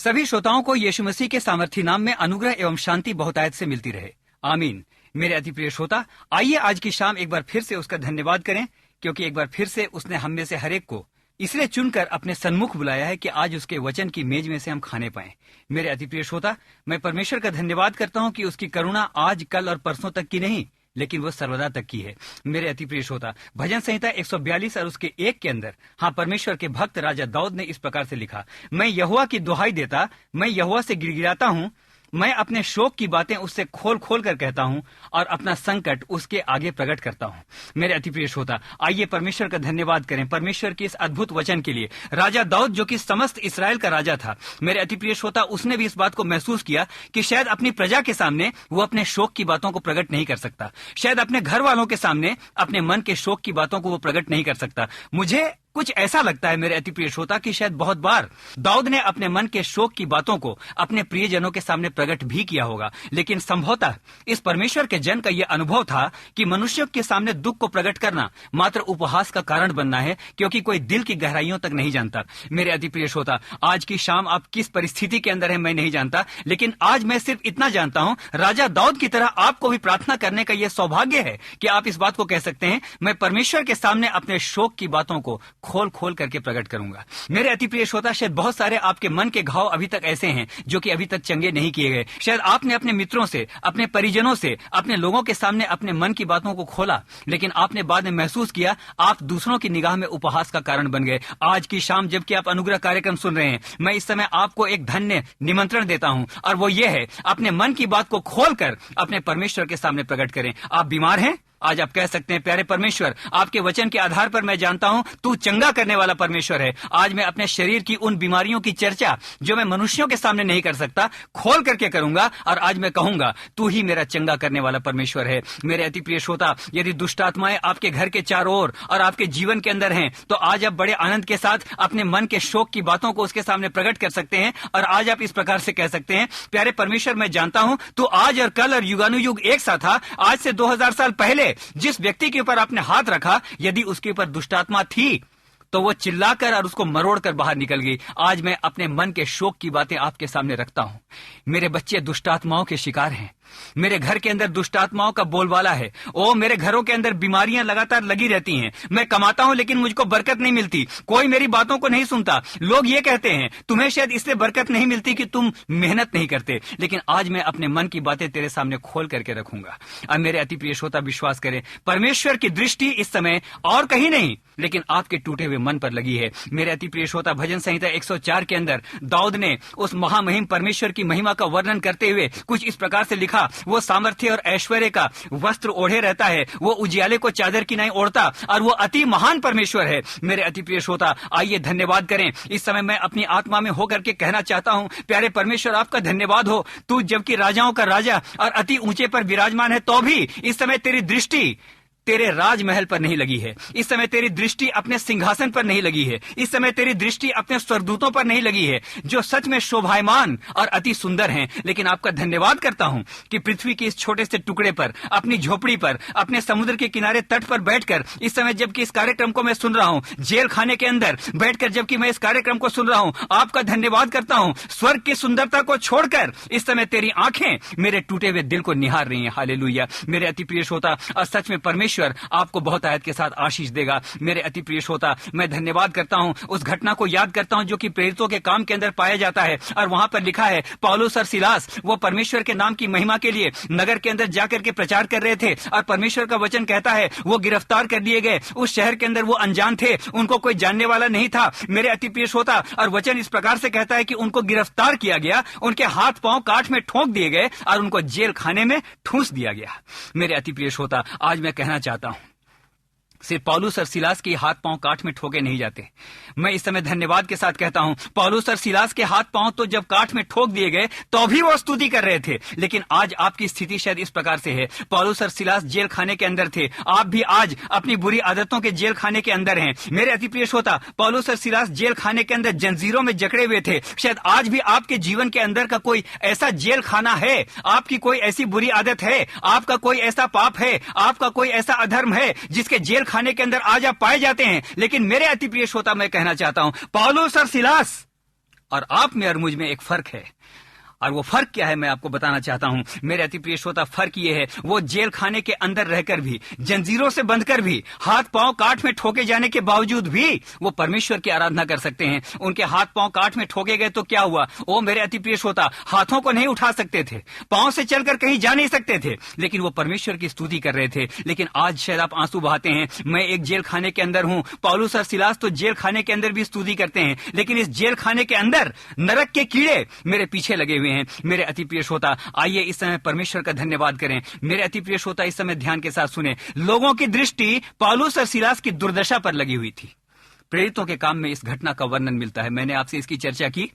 सभी श्रोताओं को यीशु मसीह के सामर्थी नाम में अनुग्रह एवं शांति बहुतायत से मिलती रहे। आमीन। मेरे अति प्रिय श्रोता, आइए आज की शाम एक बार फिर से उसका धन्यवाद करें, क्योंकि एक बार फिर से उसने हम में से हरेक को इसलिए चुनकर अपने सन्मुख बुलाया है कि आज उसके वचन की मेज में से हम खाने पाएं। मेरे अति प्रिय श्रोता, मैं परमेश्वर का धन्यवाद करता हूं कि उसकी करुणा आज, कल और परसों तक की नहीं, लेकिन वो सर्वदा तक की है। मेरे अति प्रिय श्रोता, भजन संहिता 142 और उसके 1 के अंदर परमेश्वर के भक्त राजा दाऊद ने इस प्रकार से लिखा, मैं यहोवा की दुहाई देता, मैं यहोवा से गिड़गिड़ाता हूँ, मैं अपने शोक की बातें उससे खोल खोल कर कहता हूँ और अपना संकट उसके आगे प्रकट करता हूँ। मेरे अति प्रिय श्रोता, आइए परमेश्वर का धन्यवाद करें परमेश्वर के इस अद्भुत वचन के लिए। राजा दाऊद जो कि समस्त इस्राएल का राजा था, मेरे अति प्रिय श्रोता, उसने भी इस बात को महसूस किया कि शायद अपनी प्रजा के सामने वो अपने शोक की बातों को प्रकट नहीं कर सकता, शायद अपने घर वालों के सामने अपने मन के शोक की बातों को वो प्रकट नहीं कर सकता। मुझे कुछ ऐसा लगता है मेरे अति प्रिय श्रोता कि शायद बहुत बार दाऊद ने अपने मन के शोक की बातों को अपने प्रियजनों के सामने प्रकट भी किया होगा, लेकिन संभवतः इस परमेश्वर के जन का यह अनुभव था कि मनुष्यों के सामने दुख को प्रकट करना मात्र उपहास का कारण बनना है, क्योंकि कोई दिल की गहराइयों तक नहीं जानता। मेरे अति प्रिय श्रोता, आज की शाम आप किस परिस्थिति के अंदर है मैं नहीं जानता, लेकिन आज मैं सिर्फ इतना जानता हूं, राजा दाऊद की तरह आपको भी प्रार्थना करने का यह सौभाग्य है कि आप इस बात को कह सकते हैं, मैं परमेश्वर के सामने अपने शोक की बातों को खोल खोल करके प्रकट करूंगा। मेरे अति प्रिय श्रोता, शायद बहुत सारे आपके मन के घाव अभी तक ऐसे हैं जो कि अभी तक चंगे नहीं किए गए। शायद आपने अपने मित्रों से, अपने परिजनों से, अपने लोगों के सामने अपने मन की बातों को खोला, लेकिन आपने बाद में महसूस किया आप दूसरों की निगाह में उपहास का कारण बन गए। आज की शाम जबकि आप अनुग्रह कार्यक्रम सुन रहे हैं, मैं इस समय आपको एक धन्य निमंत्रण देता हूं, और वो ये है, अपने मन की बात को खोलकर अपने परमेश्वर के सामने प्रकट करें। आप बीमार हैं, आज आप कह सकते हैं, प्यारे परमेश्वर, आपके वचन के आधार पर मैं जानता हूं तू चंगा करने वाला परमेश्वर है। आज मैं अपने शरीर की उन बीमारियों की चर्चा जो मैं मनुष्यों के सामने नहीं कर सकता, खोल करके करूंगा, और आज मैं कहूंगा तू ही मेरा चंगा करने वाला परमेश्वर है। मेरे अति प्रिय श्रोता, यदि दुष्ट आत्माएं आपके घर के चारों ओर और आपके जीवन के अंदर हैं, तो आज आप बड़े आनंद के साथ अपने मन के शोक की बातों को उसके सामने प्रकट कर सकते हैं, और आज आप इस प्रकार से कह सकते हैं, प्यारे परमेश्वर, मैं जानता हूं तू आज और कल और युगानुयुग एक सा था। आज से 2000 साल पहले जिस व्यक्ति के ऊपर आपने हाथ रखा, यदि उसके ऊपर दुष्टात्मा थी तो वो चिल्लाकर और उसको मरोड़कर बाहर निकल गई। आज मैं अपने मन के शोक की बातें आपके सामने रखता हूं। मेरे बच्चे दुष्टात्माओं के शिकार हैं, मेरे घर के अंदर दुष्टात्माओं का बोलबाला है। ओ, मेरे घरों के अंदर बीमारियां लगातार लगी रहती हैं। मैं कमाता हूं लेकिन मुझको बरकत नहीं मिलती, कोई मेरी बातों को नहीं सुनता। लोग ये कहते हैं तुम्हें शायद इसलिए बरकत नहीं मिलती कि तुम मेहनत नहीं करते, लेकिन आज मैं अपने मन की बातें तेरे सामने खोल करके रखूंगा। अब मेरे अति प्रिय श्रोता, विश्वास करें, परमेश्वर की दृष्टि इस समय और कहीं नहीं लेकिन आपके टूटे हुए मन पर लगी है। मेरे अति प्रिय श्रोता, भजन संहिता 104 के अंदर दाऊद ने उस महामहिम परमेश्वर की महिमा का वर्णन करते हुए कुछ इस प्रकार से लिखा, वो सामर्थ्य और ऐश्वर्य का वस्त्र ओढ़े रहता है, वो उजियाले को चादर की नहीं ओढ़ता, और वो अति महान परमेश्वर है। मेरे अति प्रिय श्रोता, आइए धन्यवाद करें। इस समय मैं अपनी आत्मा में होकर के कहना चाहता हूं, प्यारे परमेश्वर, आपका धन्यवाद हो। तू जबकि राजाओं का राजा और अति ऊंचे पर विराजमान है, तो भी इस समय तेरी दृष्टि तेरे राजमहल पर नहीं लगी है। इस समय तेरी दृष्टि अपने सिंहासन पर नहीं लगी है। इस समय तेरी दृष्टि अपने स्वर्गदूतों पर नहीं लगी है, जो सच में शोभायमान और अति सुंदर हैं। लेकिन आपका धन्यवाद करता हूं कि पृथ्वी के इस छोटे से टुकड़े पर, अपनी झोपड़ी पर, अपने समुद्र के किनारे तट पर बैठकर इस समय जबकि इस कार्यक्रम को मैं सुन रहा हूं, जेल खाने के अंदर बैठकर जबकि मैं इस कार्यक्रम को सुन रहा हूं, आपका धन्यवाद करता हूं। स्वर्ग की सुंदरता को छोड़कर इस समय तेरी आंखें मेरे टूटे हुए दिल को निहार रही हैं। हालेलुया। मेरे अति प्रिय श्रोता, और सच में परमेश्वर आपको बहुत आयत के साथ आशीष देगा। मेरे अति प्रिय श्रोता, मैं धन्यवाद करता हूं, उस घटना को याद करता हूं जो कि प्रेरितों के काम के अंदर पाया जाता है, और वहां पर लिखा है, पौलुस और सिलास वो परमेश्वर के नाम की महिमा के लिए नगर के अंदर जाकर के प्रचार कर रहे थे, और परमेश्वर का वचन कहता है वो गिरफ्तार कर लिए गए। उस शहर के अंदर वो अनजान थे, उनको कोई जानने वाला नहीं था। मेरे अति प्रिय श्रोता, और वचन इस प्रकार से कहता है कि उनको गिरफ्तार किया गया, उनके हाथ पांव काठ में ठोक दिए गए और उनको जेल खाने में ठूंस दिया गया। मेरे अति प्रिय श्रोता, आज मैं कहना चाहता हूं, सिर्फ पौलुस और सिलास के हाथ पांव काठ में ठोके नहीं जाते। मैं इस समय धन्यवाद के साथ कहता हूं, पौलुस और सिलास के हाथ पांव तो जब काठ में ठोक दिए गए तो भी वो स्तुति कर रहे थे, लेकिन आज आपकी स्थिति शायद इस प्रकार से है, पौलुस और सिलास जेल खाने के अंदर थे, आप भी आज अपनी बुरी आदतों के जेल खाने के अंदर हैं। मेरे अति प्रिय श्रोता, पौलुस और सिलास जेल खाने के अंदर जंजीरों में जकड़े हुए थे। शायद आज भी आपके जीवन के अंदर का कोई ऐसा जेल खाना है, आपकी कोई ऐसी बुरी आदत है, आपका कोई ऐसा पाप है, आपका कोई ऐसा अधर्म है जिसके जेल खाने के अंदर आज आप पाए जाते हैं। लेकिन मेरे अति प्रिय श्रोता, मैं कहना चाहता हूं, पौलुस और सिलास और आप में और मुझ में एक फर्क है, और वो फर्क क्या है मैं आपको बताना चाहता हूं मेरे अति प्रिय श्रोता। फर्क ये है, वो जेल खाने के अंदर रहकर भी, जंजीरों से बंधकर भी, हाथ पांव काट में ठोके जाने के बावजूद भी वो परमेश्वर की आराधना कर सकते हैं। उनके हाथ पांव काट में ठोके गए तो क्या हुआ? वो मेरे अति प्रिय श्रोता हाथों को नहीं उठा सकते थे, पांव से चलकर कहीं जा नहीं सकते थे, लेकिन वो परमेश्वर की स्तुति कर रहे थे। लेकिन आज शायद आप आंसू बहाते हैं, मैं एक जेल खाने के अंदर हूं। पौलुस और सिलास तो जेल खाने के अंदर भी स्तुति करते हैं, लेकिन इस जेल खाने के अंदर नरक के कीड़े मेरे पीछे लगे हुए हैं। मेरे अति प्रिय श्रोता, आइए इस समय परमेश्वर का धन्यवाद करें। मेरे अति प्रिय श्रोता, इस समय ध्यान के साथ सुने। लोगों की दृष्टि पौलुस और सिलास की दुर्दशा पर लगी हुई थी। प्रेरितों के काम में इस घटना का वर्णन मिलता है। मैंने आपसे इसकी चर्चा की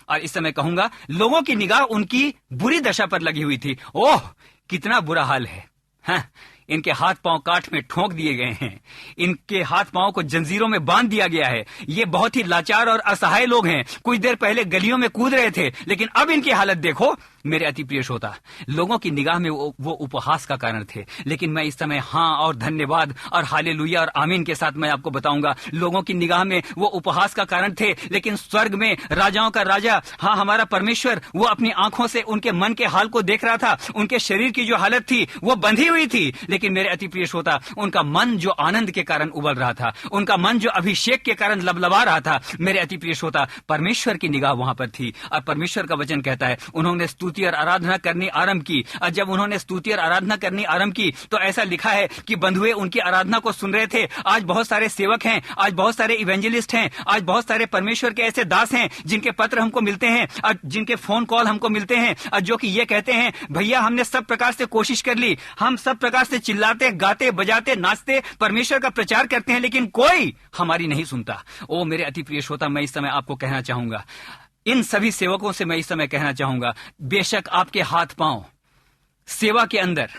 और इस समय कहूंगा, लोगों की निगाह उनकी बुरी दशा पर लगी हुई थी। ओह, कितना बुरा हाल है। हाँ, इनके हाथ पांव काठ में ठोक दिए गए हैं, इनके हाथ पांव को जंजीरों में बांध दिया गया है। ये बहुत ही लाचार और असहाय लोग हैं। कुछ देर पहले गलियों में कूद रहे थे, लेकिन अब इनकी हालत देखो। मेरे अति प्रिय श्रोता, लोगों की निगाह में वो उपहास का कारण थे, लेकिन मैं इस समय हाँ और धन्यवाद और हालेलुया और आमीन के साथ मैं आपको बताऊंगा, लोगों की निगाह में वो उपहास का कारण थे, लेकिन स्वर्ग में राजाओं का राजा, हाँ हमारा परमेश्वर, वो अपनी आंखों से उनके मन के हाल को देख रहा था। उनके शरीर की जो हालत थी वो बंधी हुई थी, लेकिन मेरे अति प्रिय श्रोता, उनका मन जो आनंद के कारण उबल रहा था, उनका मन जो अभिषेक के कारण लबलबा रहा था। मेरे अति प्रिय श्रोता, परमेश्वर की निगाह वहां पर थी और परमेश्वर का वचन कहता है, उन्होंने स्तुति और आराधना करनी आरंभ की। और जब उन्होंने स्तुति और आराधना करनी आरंभ की तो ऐसा लिखा है कि बंधुए उनकी आराधना को सुन रहे थे। आज बहुत सारे सेवक हैं, आज बहुत सारे इवेंजलिस्ट हैं, आज बहुत सारे परमेश्वर के ऐसे दास हैं जिनके पत्र हमको मिलते हैं और जिनके फोन कॉल हमको मिलते हैं, और जो कि ये कहते हैं, भैया हमने सब प्रकार से कोशिश कर ली, हम सब प्रकार से चिल्लाते, गाते, बजाते, नाचते, परमेश्वर का प्रचार करते हैं, लेकिन कोई हमारी नहीं सुनता। ओ मेरे अति प्रिय श्रोता, मैं इस समय आपको कहना चाहूंगा, इन सभी सेवकों से मैं इस समय कहना चाहूंगा, बेशक आपके हाथ पांव सेवा के अंदर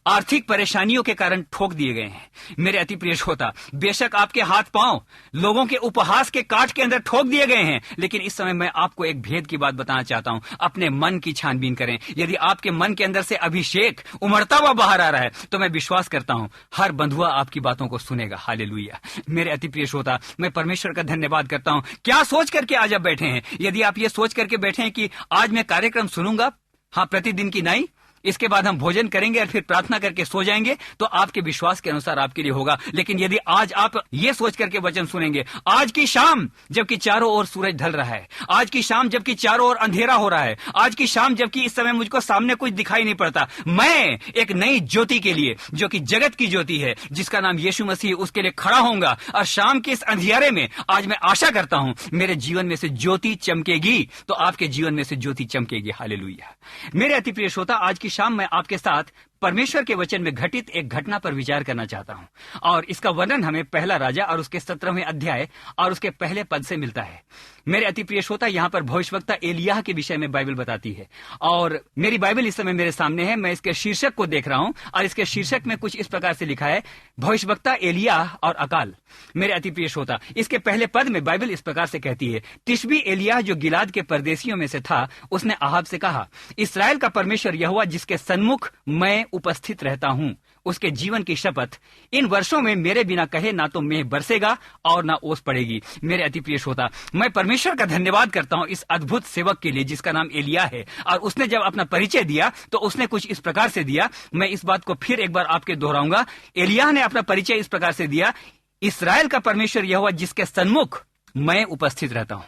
आर्थिक परेशानियों के कारण ठोक दिए गए हैं। मेरे अति प्रिय श्रोता, बेशक आपके हाथ पांव लोगों के उपहास के काट के अंदर ठोक दिए गए हैं, लेकिन इस समय मैं आपको एक भेद की बात बताना चाहता हूं। अपने मन की छानबीन करें। यदि आपके मन के अंदर से अभिषेक उमड़ता हुआ बाहर आ रहा है तो मैं विश्वास करता हूं हर बंधुआ आपकी बातों को सुनेगा। हालेलुया। मेरे अति प्रिय श्रोता, मैं परमेश्वर का धन्यवाद करता हूं। क्या सोच करके आज आप बैठे हैं? यदि आप ये सोच करके बैठे हैं कि आज मैं कार्यक्रम सुनूंगा, हाँ प्रतिदिन की नहीं, इसके बाद हम भोजन करेंगे और फिर प्रार्थना करके सो जाएंगे, तो आपके विश्वास के अनुसार आपके लिए होगा। लेकिन यदि आज आप ये सोच करके वचन सुनेंगे, आज की शाम जबकि चारों ओर सूरज ढल रहा है, आज की शाम जबकि चारों ओर अंधेरा हो रहा है, आज की शाम जबकि इस समय मुझको सामने कुछ दिखाई नहीं पड़ता, मैं एक नई ज्योति के लिए, जो कि जगत की ज्योति है, जिसका नाम यीशु मसीह, उसके लिए खड़ा होऊंगा। और शाम के इस अंधियारे में आज मैं आशा करता हूं मेरे जीवन में से ज्योति चमकेगी, तो आपके जीवन में से ज्योति चमकेगी। हालेलुया। मेरे अति प्रिय श्रोता, आज की शाम मैं आपके साथ परमेश्वर के वचन में घटित एक घटना पर विचार करना चाहता हूं, और इसका वर्णन हमें पहला राजा और उसके 17वें अध्याय और उसके पहले पद से मिलता है। मेरे अति प्रिय श्रोता, यहां पर भविष्यवक्ता एलिय्याह के विषय में बाइबल बताती है, और मेरी बाइबल इस समय मेरे सामने है। मैं इसके शीर्षक को देख रहा हूं और इसके शीर्षक में कुछ इस प्रकार से लिखा है, भविष्यवक्ता एलिय्याह और अकाल। मेरे अति प्रिय श्रोता, इसके पहले पद में बाइबल इस प्रकार से कहती है, तिशबी एलिय्याह जो गिलाद के परदेशियों में से था, उसने आहाब से कहा, इस्राएल का परमेश्वर यहोवा जिसके सन्मुख मैं उपस्थित रहता हूं, उसके जीवन की शपथ, इन वर्षों में मेरे बिना कहे ना तो मेघ बरसेगा और ना ओस पड़ेगी। मेरे अति प्रिय श्रोता, मैं परमेश्वर का धन्यवाद करता हूं इस अद्भुत सेवक के लिए जिसका नाम एलिय्याह है। और उसने जब अपना परिचय दिया तो उसने कुछ इस प्रकार से दिया, मैं इस बात को फिर एक बार आपके दोहराऊंगा। एलिय्याह ने अपना परिचय इस प्रकार से दिया, इस्राएल का परमेश्वर यहोवा जिसके सन्मुख मैं उपस्थित रहता हूं।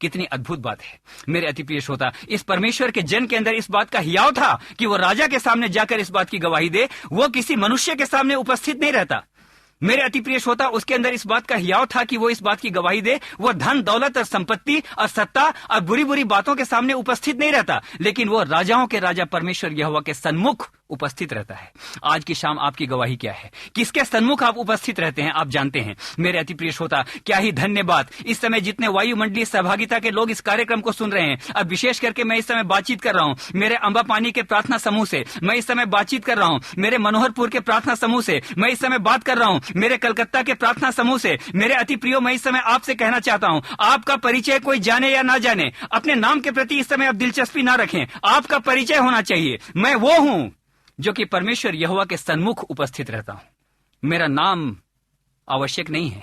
कितनी अद्भुत बात है मेरे अति प्रिय श्रोता। इस परमेश्वर के जन के अंदर इस बात का हियाव था कि वो राजा के सामने जाकर इस बात की गवाही दे, वो किसी मनुष्य के सामने उपस्थित नहीं रहता। मेरे अति प्रिय श्रोता, उसके अंदर इस बात का हियाव था कि वो इस बात की गवाही दे, वो धन दौलत और संपत्ति और सत्ता और बुरी बुरी बातों के सामने उपस्थित नहीं रहता, लेकिन वो राजाओं के राजा परमेश्वर यहोवा के सन्मुख उपस्थित रहता है। आज की शाम आपकी गवाही क्या है? किसके सन्मुख आप उपस्थित रहते हैं? आप जानते हैं मेरे अति प्रिय श्रोता, क्या ही धन्यवाद इस समय जितने वायुमंडलीय सहभागिता के लोग इस कार्यक्रम को सुन रहे हैं। अब विशेष करके मैं इस समय बातचीत कर रहा हूं मेरे अंबा पानी के प्रार्थना समूह से, मैं इस समय बातचीत कर रहा हूं मेरे मनोहरपुर के प्रार्थना समूह से, मैं इस समय बात कर रहा हूं मेरे कलकत्ता के प्रार्थना समूह से। मेरे अति प्रियो, मैं इस समय आपसे कहना चाहता हूं, आपका परिचय कोई जाने या ना जाने, अपने नाम के प्रति इस समय आप दिलचस्पी ना रखें, आपका परिचय होना चाहिए, मैं वो हूं जो कि परमेश्वर यहोवा के सन्मुख उपस्थित रहता हूं। मेरा नाम आवश्यक नहीं है,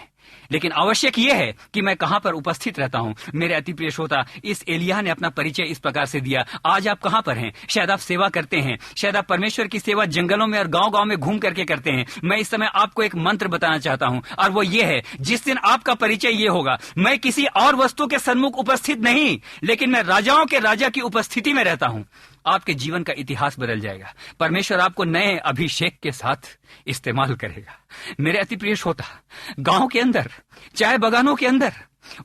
लेकिन आवश्यक यह है कि मैं कहां पर उपस्थित रहता हूं। मेरे अति प्रिय श्रोता, इस एलिय्याह ने अपना परिचय इस प्रकार से दिया। आज आप कहां पर हैं? शायद आप सेवा करते हैं, शायद आप परमेश्वर की सेवा जंगलों में और गांव-गांव में घूम करके करते हैं। मैं इस समय आपको एक मंत्र बताना चाहता हूं, और वो ये है, जिस दिन आपका परिचय ये होगा, मैं किसी और वस्तु के सन्मुख उपस्थित नहीं, लेकिन मैं राजाओं के राजा की उपस्थिति में रहता हूं, आपके जीवन का इतिहास बदल जाएगा। परमेश्वर आपको नए अभिषेक के साथ इस्तेमाल करेगा। मेरे अति प्रिय श्रोता, गांव के अंदर, चाय बगानों के अंदर,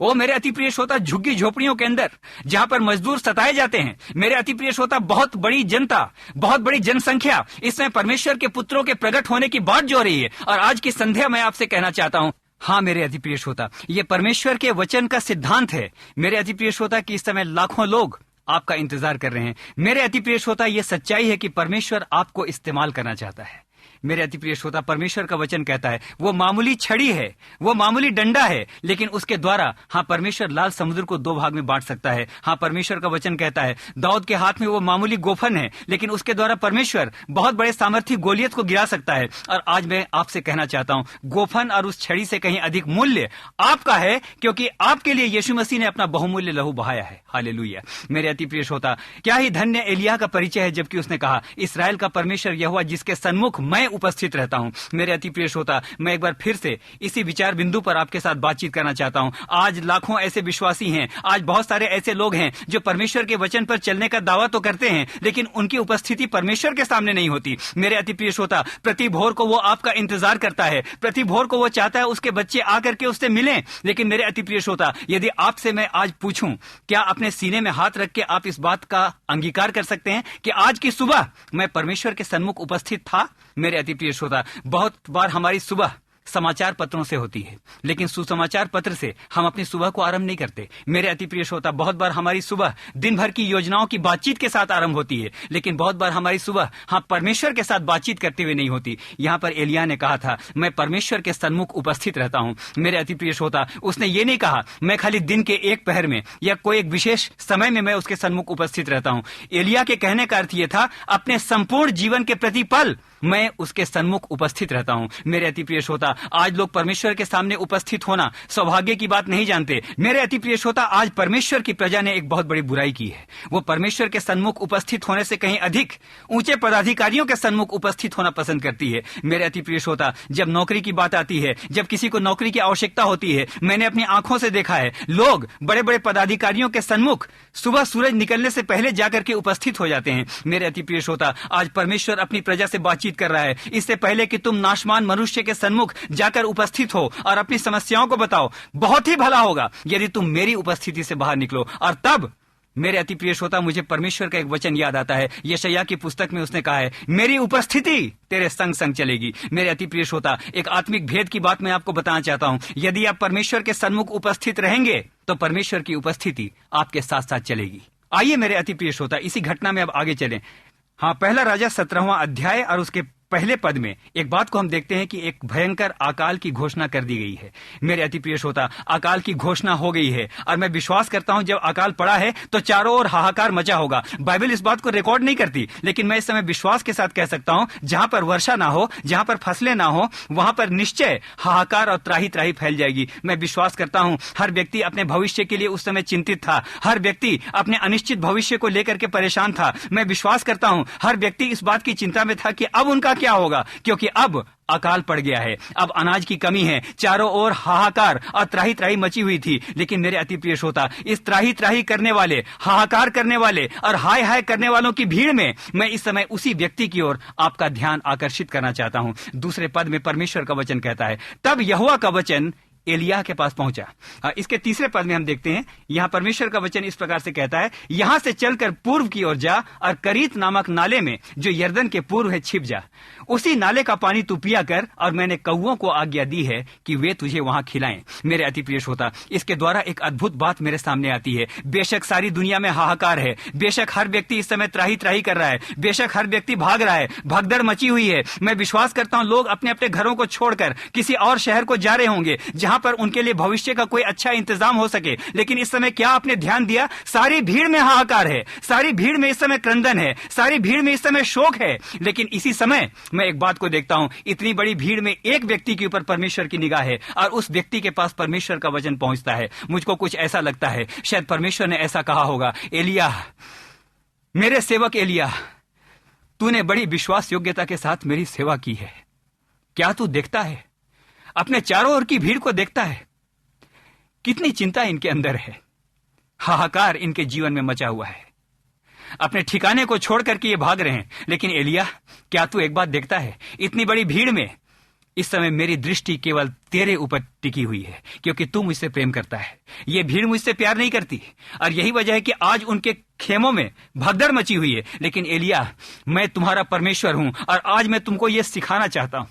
ओ मेरे अति प्रिय श्रोता, झुग्गी झोपड़ियों के अंदर जहां पर मजदूर सताए जाते हैं, मेरे अति प्रिय श्रोता, बहुत बड़ी जनता, बहुत बड़ी जनसंख्या इसमें परमेश्वर के पुत्रों के प्रकट होने की बात जो हो रही है। और आज की संध्या मैं आपसे कहना चाहता हूं, हाँ मेरे अति प्रिय श्रोता, ये परमेश्वर के वचन का सिद्धांत है। मेरे अति प्रिय श्रोता, कि इस समय लाखों लोग आपका इंतजार कर रहे हैं। मेरे अति प्रिय श्रोता, ये सच्चाई है कि परमेश्वर आपको इस्तेमाल करना चाहता है। मेरे अति प्रिय श्रोता, परमेश्वर का वचन कहता है वो मामूली छड़ी है, वो मामूली डंडा है, लेकिन उसके द्वारा हाँ परमेश्वर लाल समुद्र को दो भाग में बांट सकता है। हाँ, परमेश्वर का वचन कहता है दाऊद के हाथ में वो मामूली गोफन है, लेकिन उसके द्वारा परमेश्वर बहुत बड़े सामर्थी गोलियत को गिरा सकता है। और आज मैं आपसे कहना चाहता हूं, गोफन और उस छड़ी से कहीं अधिक मूल्य आपका है, क्योंकि आपके लिए यीशु मसीह ने अपना बहुमूल्य लहू बहाया है। हालेलुया। मेरे अति प्रिय श्रोता, क्या ही धन्य एलिय्याह का परिचय है, जबकि उसने कहा इस्राएल का परमेश्वर यहोवा जिसके सन्मुख मैं उपस्थित रहता हूं। मेरे अति प्रिय श्रोता, मैं एक बार फिर से इसी विचार बिंदु पर आपके साथ बातचीत करना चाहता हूं। आज लाखों ऐसे विश्वासी हैं, आज बहुत सारे ऐसे लोग हैं जो परमेश्वर के वचन पर चलने का दावा तो करते हैं, लेकिन उनकी उपस्थिति परमेश्वर के सामने नहीं होती। मेरे अति प्रिय श्रोता, प्रति भोर को वो आपका इंतजार करता है, प्रति भोर को वो चाहता है उसके बच्चे आकर के उससे मिलें। लेकिन मेरे अति प्रिय श्रोता, यदि आपसे मैं आज पूछूं, क्या अपने सीने में हाथ रख के आप इस बात का अंगीकार कर सकते हैं कि आज की सुबह मैं परमेश्वर के सन्मुख उपस्थित था? मेरे अति प्रिय श्रोता, बहुत बार हमारी सुबह समाचार पत्रों से होती है, लेकिन सुसमाचार पत्र से हम अपनी सुबह को आरंभ नहीं करते। मेरे अति प्रिय श्रोता, बहुत बार हमारी सुबह दिन भर की योजनाओं की बातचीत के साथ आरंभ होती है, लेकिन बहुत बार हमारी सुबह परमेश्वर के साथ बातचीत करते हुए नहीं होती। यहाँ पर एलिय्याह ने कहा था मैं परमेश्वर के सन्मुख उपस्थित रहता हूँ। मेरे अति प्रिय श्रोता, उसने ये नहीं कहा मैं खाली दिन के एक पहर में या कोई एक विशेष समय में मैं उसके सन्मुख उपस्थित रहता हूँ। एलिय्याह के कहने का अर्थ यह था अपने संपूर्ण जीवन के प्रतिपल मैं उसके सन्मुख उपस्थित रहता हूं। मेरे अति प्रिय श्रोता, आज लोग परमेश्वर के सामने उपस्थित होना सौभाग्य की बात नहीं जानते। मेरे अति प्रिय श्रोता, आज परमेश्वर की प्रजा ने एक बहुत बड़ी बुराई की है। वो परमेश्वर के सन्मुख उपस्थित होने से कहीं अधिक ऊंचे पदाधिकारियों के सन्मुख उपस्थित होना पसंद करती है। मेरे अति प्रिय श्रोता, जब नौकरी की बात आती है, जब किसी को नौकरी की आवश्यकता होती है, मैंने अपनी आंखों से देखा है लोग बड़े बड़े पदाधिकारियों के सन्मुख सुबह सूरज निकलने से पहले जाकर के उपस्थित हो जाते हैं। मेरे अति प्रिय श्रोता, आज परमेश्वर अपनी प्रजा से बातचीत कर रहा है, इससे पहले कि तुम नाशमान मनुष्य के सन्मुख जाकर उपस्थित हो और अपनी समस्याओं को बताओ, बहुत ही भला होगा यदि तुम मेरी उपस्थिति से बाहर निकलो। और तब मेरे अति प्रिय श्रोता, मुझे परमेश्वर का एक वचन याद आता है। यशायाह की पुस्तक में उसने कहा है मेरी उपस्थिति तेरे संग संग चलेगी। मेरे अति प्रिय श्रोता, एक आत्मिक भेद की बात मैं आपको बताना चाहता हूं। यदि आप परमेश्वर के सन्मुख उपस्थित रहेंगे तो परमेश्वर की उपस्थिति आपके साथ साथ चलेगी। आइए मेरे अति प्रिय श्रोता, इसी घटना में अब आगे चलें। हाँ, पहला राजा 17वां अध्याय और उसके पहले पद में एक बात को हम देखते हैं कि एक भयंकर अकाल की घोषणा कर दी गई है। मेरे अति प्रिय श्रोता, अकाल की घोषणा हो गई है और मैं विश्वास करता हूं जब अकाल पड़ा है तो चारों ओर हाहाकार मचा होगा। बाइबल इस बात को रिकॉर्ड नहीं करती, लेकिन मैं इस समय विश्वास के साथ कह सकता हूं जहां पर वर्षा ना हो, जहां पर फसलें ना हो, वहां पर निश्चय हाहाकार और त्राही त्राही फैल जाएगी। मैं विश्वास करता हूं हर व्यक्ति अपने भविष्य के लिए उस समय चिंतित था, हर व्यक्ति अपने अनिश्चित भविष्य को लेकर के परेशान था। मैं विश्वास करता हूं हर व्यक्ति इस बात की चिंता में था कि अब उनका क्या होगा, क्योंकि अब अकाल पड़ गया है, अब अनाज की कमी है, चारों ओर हाहाकार और त्राही त्राही मची हुई थी। लेकिन मेरे अति प्रिय श्रोता, इस त्राही त्राही करने वाले, हाहाकार करने वाले और हाय हाय करने वालों की भीड़ में मैं इस समय उसी व्यक्ति की ओर आपका ध्यान आकर्षित करना चाहता हूं। दूसरे पद में परमेश्वर का वचन कहता है तब यहोवा का वचन एलिय्याह के पास पहुंचा। इसके तीसरे पद में हम देखते हैं, यहां परमेश्वर का वचन इस प्रकार से कहता है यहां से चलकर पूर्व की ओर जा और करीत नामक नाले में जो यरदन के पूर्व है छिप जा, उसी नाले का पानी तू पिया कर, और मैंने कौवों को आज्ञा दी है कि वे तुझे वहां खिलाएं। मेरे अति प्रिय श्रोता, इसके द्वारा एक अद्भुत बात मेरे सामने आती है। बेशक सारी दुनिया में हाहाकार है, बेशक हर व्यक्ति इस समय त्राही त्राही कर रहा है, बेशक हर व्यक्ति भाग रहा है, भगदड़ मची हुई है। मैं विश्वास करता हूं लोग अपने अपने घरों को छोड़कर किसी और शहर को जा रहे होंगे जहां जहां पर उनके लिए भविष्य का कोई अच्छा इंतजाम हो सके। लेकिन इस समय क्या आपने ध्यान दिया, सारी भीड़ में हाहाकार है, सारी भीड़ में इस समय क्रंदन है, सारी भीड़ में इस समय शोक है। लेकिन इसी समय मैं एक बात को देखता हूं, इतनी बड़ी भीड़ में एक व्यक्ति के ऊपर परमेश्वर की निगाह है और उस व्यक्ति के पास परमेश्वर का वचन पहुंचता है। मुझको कुछ ऐसा लगता है, शायद परमेश्वर ने ऐसा कहा होगा, एलिया, मेरे सेवक एलिया, तूने बड़ी विश्वास योग्यता के साथ मेरी सेवा की है। क्या तू देखता है, अपने चारों ओर की भीड़ को देखता है, कितनी चिंता इनके अंदर है, हाहाकार इनके जीवन में मचा हुआ है, अपने ठिकाने को छोड़ करके ये भाग रहे हैं। लेकिन एलिया, क्या तू एक बात देखता है, इतनी बड़ी भीड़ में इस समय मेरी दृष्टि केवल तेरे ऊपर टिकी हुई है, क्योंकि तू मुझसे प्रेम करता है। ये भीड़ मुझसे प्यार नहीं करती और यही वजह है कि आज उनके खेमों में भगदड़ मची हुई है। लेकिन एलिया, मैं तुम्हारा परमेश्वर हूं और आज मैं तुमको यह सिखाना चाहता हूं,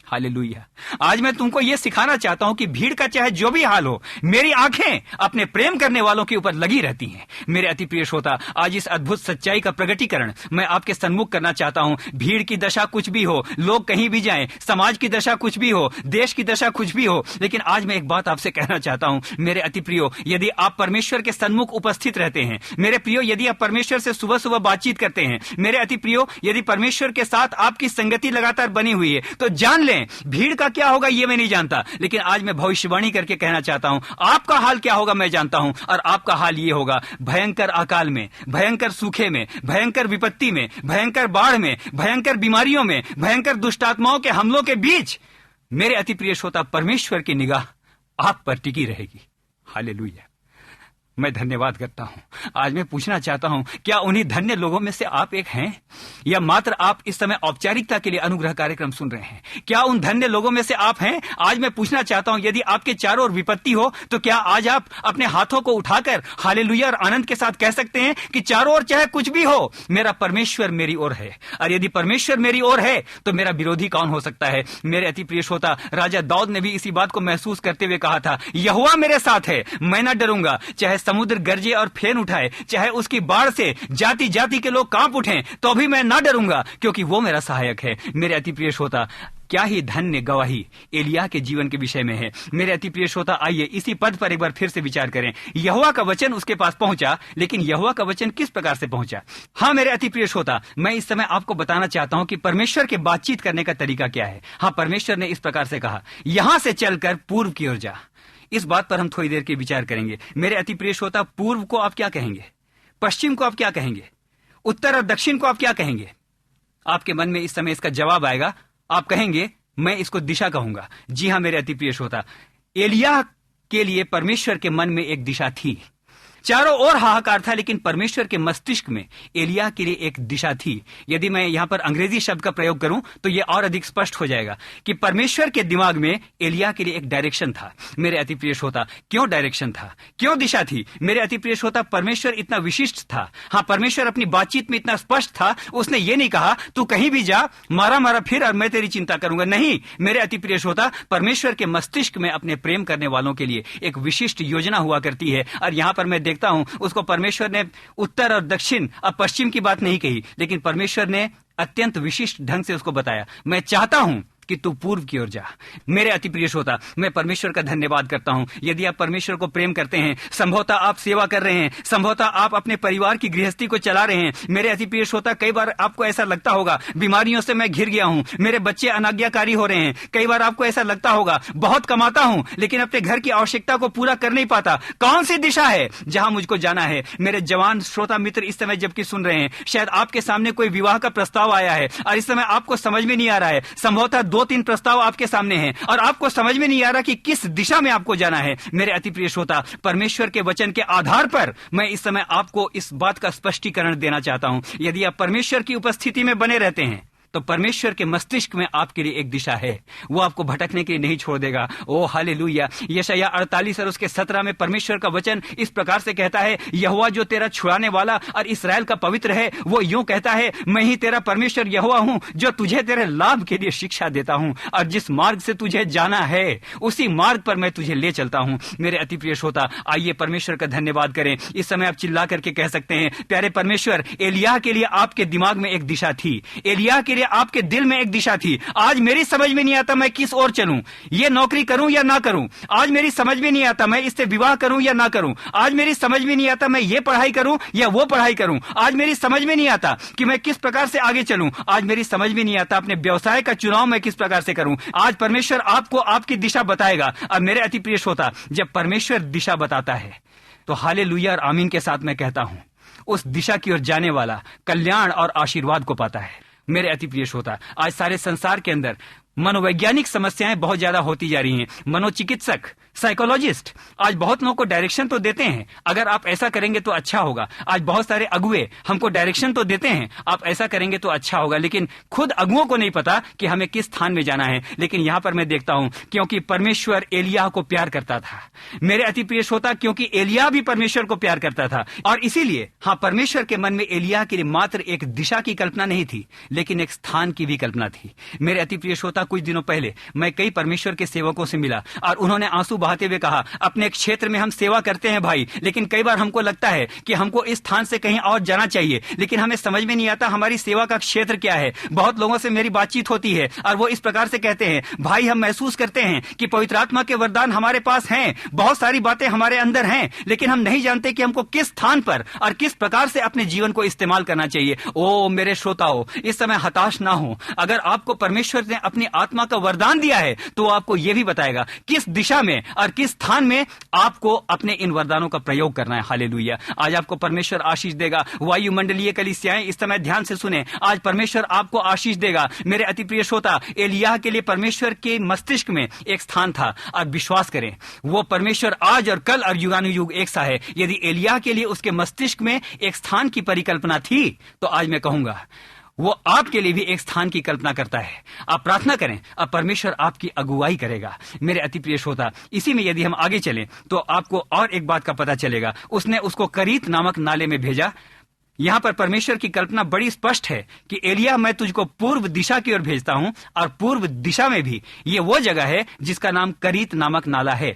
हालेलुया, आज मैं तुमको यह सिखाना चाहता हूं कि भीड़ का चाहे जो भी हाल हो, मेरी आंखें अपने प्रेम करने वालों के ऊपर लगी रहती हैं। मेरे अति प्रिय श्रोता, आज इस अद्भुत सच्चाई का प्रगटीकरण मैं आपके सन्मुख करना चाहता हूं। भीड़ की दशा कुछ भी हो, लोग कहीं भी जाएं, समाज की दशा कुछ भी हो, देश की दशा कुछ भी हो, लेकिन आज मैं एक बात आपसे कहना चाहता हूं, मेरे अति प्रियो, यदि आप परमेश्वर के सन्मुख उपस्थित रहते हैं, मेरे प्रियो, यदि आप परमेश्वर से सुबह सुबह बातचीत करते हैं, मेरे अति प्रियो, यदि परमेश्वर के साथ आपकी संगति लगातार बनी हुई है, तो जान लें भीड़ का क्या होगा ये मैं नहीं जानता, लेकिन आज मैं भविष्यवाणी करके कहना चाहता हूं, आपका हाल क्या होगा मैं जानता हूं। और आपका हाल ये होगा, भयंकर अकाल में, भयंकर सूखे में, भयंकर विपत्ति में, भयंकर बाढ़ में, भयंकर बीमारियों में, भयंकर दुष्टात्माओं के हमलों के बीच मेरे अति प्रिय श्रोता, परमेश्वर की निगाह आप पर टिकी रहेगी। हालेलुया, मैं धन्यवाद करता हूं। आज मैं पूछना चाहता हूं, क्या उन्हीं धन्य लोगों में से आप एक हैं, या मात्र आप इस समय औपचारिकता के लिए अनुग्रह कार्यक्रम सुन रहे हैं? क्या उन धन्य लोगों में से आप हैं? आज मैं पूछना चाहता हूं, यदि आपके चारों ओर विपत्ति हो, तो क्या आज आप अपने हाथों को उठाकर हालेलुया और आनंद के साथ कह सकते हैं कि चारों ओर चाहे कुछ भी हो, मेरा परमेश्वर मेरी ओर है। और यदि परमेश्वर मेरी ओर है तो मेरा विरोधी कौन हो सकता है? मेरे अति प्रिय श्रोता, राजा दाऊद ने भी इसी बात को महसूस करते हुए कहा था, यहोवा मेरे साथ है, मैं न डरूंगा, चाहे समुद्र गरजे और फेन उठाए, चाहे उसकी बाढ़ से जाति जाति के लोग कांप उठें, तो भी मैं ना डरूंगा, क्योंकि वो मेरा सहायक है। मेरे अति प्रिय श्रोता, क्या ही धन्य गवाही एलिया के जीवन के विषय में है। मेरे अति प्रिय श्रोता, आइए इसी पद पर एक बार फिर से विचार करें। यहोवा का वचन उसके पास पहुंचा, लेकिन यहोवा का वचन किस प्रकार से पहुंचा? हाँ मेरे अति प्रिय श्रोता, मैं इस समय आपको बताना चाहता हूं कि परमेश्वर के बातचीत करने का तरीका क्या है। हाँ, परमेश्वर ने इस प्रकार से कहा, यहां से चलकर पूर्व की ओर जा। इस बात पर हम थोड़ी देर के विचार करेंगे। मेरे अति प्रिय श्रोता, पूर्व को आप क्या कहेंगे? पश्चिम को आप क्या कहेंगे? उत्तर और दक्षिण को आप क्या कहेंगे? आपके मन में इस समय इसका जवाब आएगा, आप कहेंगे मैं इसको दिशा कहूंगा। जी हां मेरे अति प्रिय श्रोता, एलिया के लिए परमेश्वर के मन में एक दिशा थी, चारों ओर हाहाकार था, लेकिन परमेश्वर के मस्तिष्क में एलिया के लिए एक दिशा थी। यदि मैं यहां पर अंग्रेजी शब्द का प्रयोग करूं तो यह और अधिक स्पष्ट हो जाएगा कि परमेश्वर के दिमाग में एलिया के लिए एक डायरेक्शन था। मेरे अति प्रिय श्रोता, क्यों डायरेक्शन था, क्यों दिशा थी? मेरे अति प्रिय श्रोता, परमेश्वर इतना विशिष्ट था। हाँ, परमेश्वर अपनी बातचीत में इतना स्पष्ट था, उसने ये नहीं कहा तू कहीं भी जा, मारा मारा फिर और मैं तेरी चिंता करूंगा। नहीं, मेरे अति प्रिय श्रोता, परमेश्वर के मस्तिष्क में अपने प्रेम करने वालों के लिए एक विशिष्ट योजना हुआ करती है। और यहां पर मैं देखता हूं, उसको परमेश्वर ने उत्तर और दक्षिण और पश्चिम की बात नहीं कही, लेकिन परमेश्वर ने अत्यंत विशिष्ट ढंग से उसको बताया, मैं चाहता हूं कि तू पूर्व की ओर जा। मेरे अति प्रिय श्रोता, मैं परमेश्वर का धन्यवाद करता हूं। यदि आप परमेश्वर को प्रेम करते हैं, संभवतः आप सेवा कर रहे हैं, संभवतः आप अपने परिवार की गृहस्थी को चला रहे हैं। मेरे अति प्रिय श्रोता, कई बार आपको ऐसा लगता होगा बीमारियों से मैं घिर गया हूं, मेरे बच्चे अनाज्ञाकारी हो रहे हैं। कई बार आपको ऐसा लगता होगा बहुत कमाता हूं लेकिन अपने घर की आवश्यकता को पूरा कर नहीं पाता। कौन सी दिशा है जहां मुझको जाना है? मेरे जवान श्रोता मित्र इस समय जबकि सुन रहे हैं, शायद आपके सामने कोई विवाह का प्रस्ताव आया है और इस समय आपको समझ में नहीं आ रहा है। संभवतः 2-3 प्रस्ताव आपके सामने हैं और आपको समझ में नहीं आ रहा कि किस दिशा में आपको जाना है। मेरे अति प्रिय श्रोता, परमेश्वर के वचन के आधार पर मैं इस समय आपको इस बात का स्पष्टीकरण देना चाहता हूं। यदि आप परमेश्वर की उपस्थिति में बने रहते हैं तो परमेश्वर के मस्तिष्क में आपके लिए एक दिशा है, वो आपको भटकने के लिए नहीं छोड़ देगा। ओ हालेलुया। यशायाह 48 और उसके 17 में परमेश्वर का वचन इस प्रकार से कहता है, यहोवा जो तेरा छुड़ाने वाला और इस्राएल का पवित्र है, वो यूं कहता है, मैं ही तेरा परमेश्वर यहोवा हूं जो तुझे तेरे लाभ के लिए शिक्षा देता हूं और जिस मार्ग से तुझे जाना है उसी मार्ग पर मैं तुझे ले चलता हूं। मेरे अति प्रिय श्रोता, आइए परमेश्वर का धन्यवाद करें। इस समय आप चिल्ला करके कह सकते हैं, प्यारे परमेश्वर, एलिया के लिए आपके दिमाग में एक दिशा थी, एलिया के लिए लिए आपके दिल में एक दिशा थी। आज मेरी समझ में नहीं आता मैं किस ओर चलूं, ये नौकरी करूं या ना करूं। आज मेरी समझ में नहीं आता मैं इससे विवाह करूं या ना करूं। आज मेरी समझ में नहीं आता मैं ये पढ़ाई करूं या वो पढ़ाई करूं। आज मेरी समझ में नहीं आता कि मैं किस प्रकार से आगे चलूं। आज मेरी समझ में नहीं आता अपने व्यवसाय का चुनाव मैं किस प्रकार से करूं। आज परमेश्वर आपको आपकी दिशा बताएगा। अब मेरे अति प्रिय श्रोता, जब परमेश्वर दिशा बताता है तो हालेलुया और आमीन के साथ मैं कहता हूं, उस दिशा की ओर जाने वाला कल्याण और आशीर्वाद को पाता है। मेरे अति प्रिय श्रोता, आज सारे संसार के अंदर मनोवैज्ञानिक समस्याएं बहुत ज्यादा होती जा रही हैं। मनोचिकित्सक, साइकोलॉजिस्ट आज बहुत लोगों को डायरेक्शन तो देते हैं, अगर आप ऐसा करेंगे तो अच्छा होगा। आज बहुत सारे अगुए हमको डायरेक्शन तो देते हैं, आप ऐसा करेंगे तो अच्छा होगा, लेकिन खुद अगुओं को नहीं पता कि हमें किस स्थान में जाना है। लेकिन यहां पर मैं देखता हूं, क्योंकि परमेश्वर एलिय्याह को प्यार करता था। मेरे अति प्रिय श्रोता, क्योंकि एलिय्याह भी परमेश्वर को प्यार करता था, और इसीलिए परमेश्वर के मन में एलिय्याह के लिए मात्र एक दिशा की कल्पना नहीं थी, लेकिन एक स्थान की भी कल्पना थी। मेरे अति प्रिय श्रोता, कुछ दिनों पहले मैं कई परमेश्वर के सेवकों से मिला और उन्होंने आंसू बहाते हुए कहा, अपने क्षेत्र में हम सेवा करते हैं भाई, लेकिन कई बार हमको लगता है कि हमको इस स्थान से कहीं और जाना चाहिए, लेकिन हमें समझ में नहीं आता हमारी सेवा का क्षेत्र क्या है। बहुत लोगों से मेरी बातचीत होती है और वो इस प्रकार से कहते हैं, भाई हम महसूस करते हैं कि पवित्र आत्मा के वरदान हमारे पास हैं, बहुत सारी बातें हमारे अंदर हैं, लेकिन हम नहीं जानते कि हमको किस स्थान पर और किस प्रकार से अपने जीवन को इस्तेमाल करना चाहिए। ओ मेरे श्रोताओ, इस समय हताश ना हो। अगर आपको परमेश्वर ने अपनी आत्मा का वरदान दिया है तो आपको यह भी बताएगा किस दिशा में और किस स्थान में आपको अपने इन वरदानों का प्रयोग करना है। हालेलुया। आज आपको परमेश्वर आशीष देगा। वायुमंडलीय कलीसियाएं इस समय ध्यान से सुने, आज परमेश्वर आपको आशीष देगा। मेरे अति प्रिय श्रोता, एलिय्याह के लिए परमेश्वर के मस्तिष्क में एक स्थान था, और विश्वास करें वो परमेश्वर आज और कल और युगानुयुग एक सा है। यदि एलिय्याह के लिए उसके मस्तिष्क में एक स्थान की परिकल्पना थी, तो आज मैं कहूंगा वो आपके लिए भी एक स्थान की कल्पना करता है। आप प्रार्थना करें, अब परमेश्वर आपकी अगुवाई करेगा। मेरे अति प्रिय श्रोता, इसी में यदि हम आगे चलें तो आपको और एक बात का पता चलेगा। उसने उसको करीत नामक नाले में भेजा। यहां पर परमेश्वर की कल्पना बड़ी स्पष्ट है कि एलिय्याह, मैं तुझको पूर्व दिशा की ओर भेजता हूं, और पूर्व दिशा में भी ये वो जगह है जिसका नाम करीत नामक नाला है।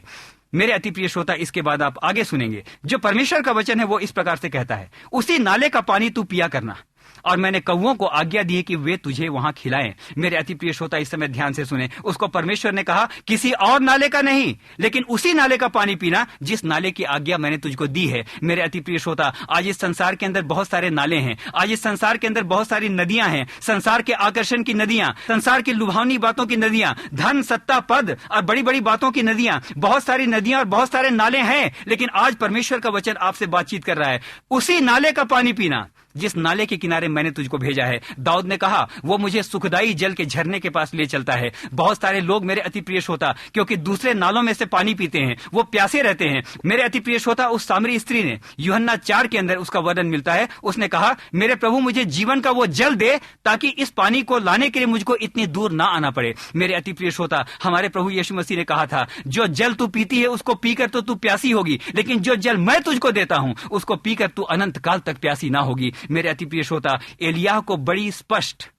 मेरे अति प्रिय श्रोता, इसके बाद आप आगे सुनेंगे जो परमेश्वर का वचन है वो इस प्रकार से कहता है, उसी नाले का पानी तू पिया करना, और मैंने कौवों को आज्ञा दी कि वे तुझे वहां खिलाएं। मेरे अति प्रिय श्रोता, इस समय ध्यान से सुने। उसको परमेश्वर ने कहा किसी और नाले का नहीं, लेकिन उसी नाले का पानी पीना जिस नाले की आज्ञा मैंने तुझको दी है। मेरे अति प्रिय श्रोता, आज इस संसार के अंदर बहुत सारे नाले हैं, आज इस संसार के अंदर बहुत सारी नदियां हैं, संसार के आकर्षण की नदियां, संसार की लुभावनी बातों की नदियां, धन, सत्ता, पद और बड़ी बड़ी बातों की नदियां, बहुत सारी नदियां और बहुत सारे नाले हैं। लेकिन आज परमेश्वर का वचन आपसे बातचीत कर रहा है, उसी नाले का पानी पीना जिस नाले के किनारे मैंने तुझको भेजा है। दाऊद ने कहा वो मुझे सुखदाई जल के झरने के पास ले चलता है। बहुत सारे लोग मेरे अति प्रिय श्रोता, क्योंकि दूसरे नालों में से पानी पीते हैं, वो प्यासे रहते हैं। मेरे अति प्रिय श्रोता, उस सामरी स्त्री ने, यूहन्ना 4 के अंदर उसका वर्णन मिलता है, उसने कहा मेरे प्रभु मुझे जीवन का वो जल दे ताकि इस पानी को लाने के लिए मुझको इतनी दूर ना आना पड़े। मेरे अति प्रिय श्रोता, हमारे प्रभु यीशु मसीह ने कहा था जो जल तू पीती है उसको पीकर तो तू प्यासी होगी, लेकिन जो जल मैं तुझको देता हूं उसको पीकर तू अनंत काल तक प्यासी ना होगी। मेरे अति प्रिय श्रोता, एलिय्याह को बड़ी स्पष्ट